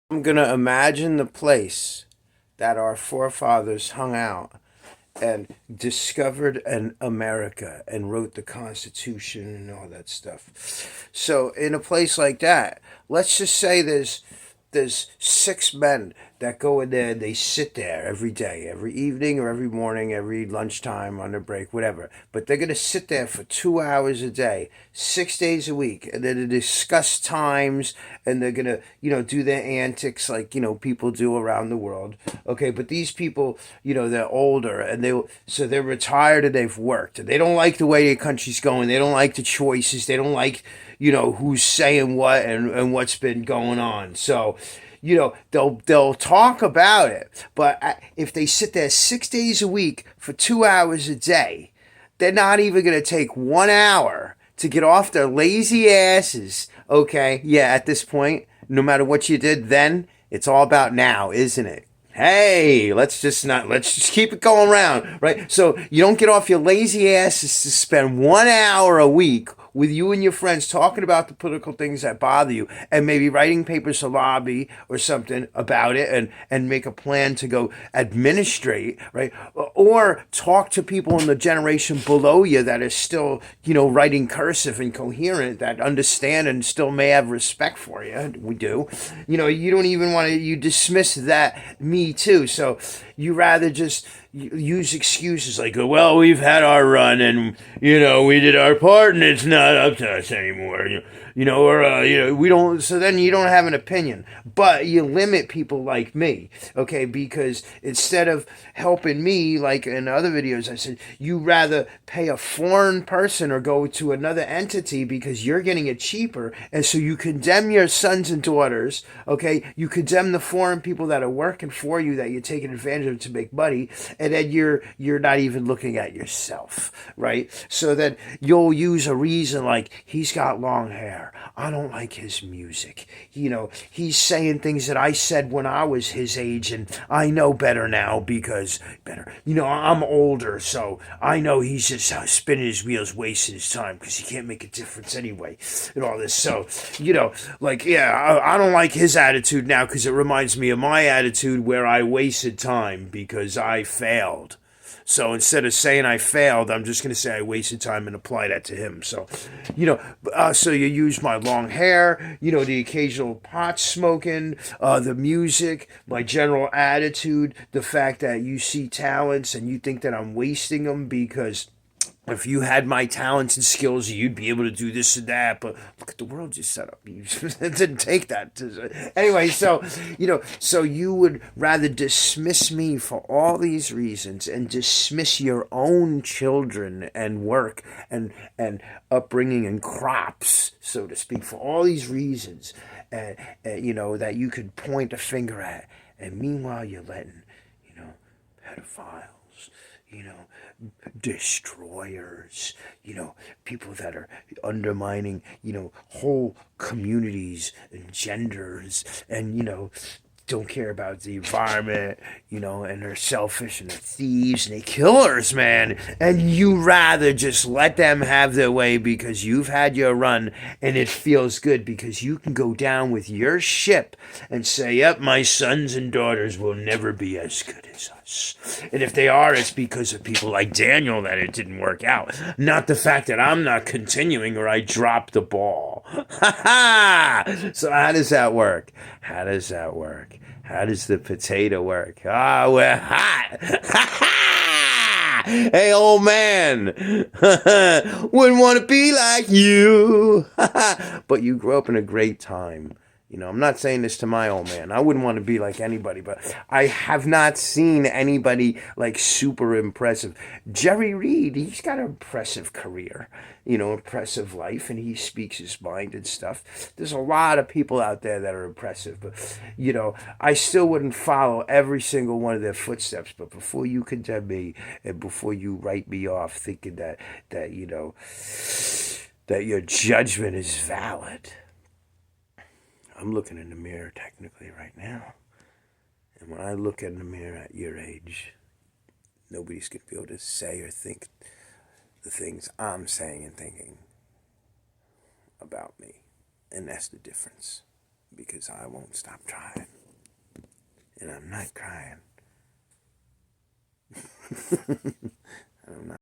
I'm going to imagine the place that our forefathers hung out and discovered an America and wrote the Constitution and all that stuff. So in a place like that, let's just say there's six men that go in there and they sit there every day, every evening or every morning, every lunchtime on their break, whatever. But they're going to sit there for 2 hours a day, 6 days a week, and then they discuss times and they're going to, do their antics like, people do around the world. Okay, but these people, they're older and so they're retired and they've worked. And they don't like the way the country's going. They don't like the choices. They don't like, who's saying what and what's been going on. So, they'll talk about it, but if they sit there 6 days a week for 2 hours a day, they're not even going to take 1 hour to get off their lazy asses. Okay, yeah, at this point, no matter what you did then, it's all about now, isn't it? Hey, let's just keep it going around, right? So you don't get off your lazy asses to spend 1 hour a week with you and your friends talking about the political things that bother you and maybe writing papers to lobby or something about it and make a plan to go administrate, right? Or talk to people in the generation below you that are still, writing cursive and coherent, that understand and still may have respect for you. We do. You don't even want to, you dismiss that, me too. So you rather just use excuses like, well, we've had our run and, we did our part and it's not up to us anymore. We don't, so then you don't have an opinion, but you limit people like me, okay? Because instead of helping me, like in other videos, I said, you rather pay a foreign person or go to another entity because you're getting it cheaper. And so you condemn your sons and daughters, okay? You condemn the foreign people that are working for you that you're taking advantage of to make money. And then you're not even looking at yourself, right? So then you'll use a reason like he's got long hair. I don't like his music. He's saying things that I said when I was his age, and I know better now because better. I'm older, so I know he's just spinning his wheels, wasting his time because he can't make a difference anyway, and all this. So, I don't like his attitude now because it reminds me of my attitude where I wasted time because I failed. So instead of saying I failed, I'm just going to say I wasted time and apply that to him. So, so you use my long hair, the occasional pot smoking, the music, my general attitude, the fact that you see talents and you think that I'm wasting them because if you had my talents and skills, you'd be able to do this and that. But look at the world you set up. It didn't take that. Anyway, so you would rather dismiss me for all these reasons and dismiss your own children and work and upbringing and crops, so to speak, for all these reasons, that you could point a finger at. And meanwhile, you're letting, pedophiles, destroyers, people that are undermining, whole communities and genders and, don't care about the environment, and they're selfish and they're thieves and they're killers, man. And you rather just let them have their way because you've had your run and it feels good because you can go down with your ship and say, yep, my sons and daughters will never be as good as us. And if they are, it's because of people like Daniel that it didn't work out. Not the fact that I'm not continuing or I dropped the ball. Ha ha! So how does that work? How does that work? How does the potato work? Ah, we're hot. Ha ha! Hey, old man. Wouldn't want to be like you. But you grew up in a great time. I'm not saying this to my old man. I wouldn't want to be like anybody, but I have not seen anybody like super impressive. Jerry Reed, he's got an impressive career, impressive life, and he speaks his mind and stuff. There's a lot of people out there that are impressive, but, I still wouldn't follow every single one of their footsteps. But before you condemn me and before you write me off thinking that your judgment is valid, I'm looking in the mirror technically right now. And when I look in the mirror at your age, nobody's going to be able to say or think the things I'm saying and thinking about me. And that's the difference. Because I won't stop trying. and I'm not crying. I'm not.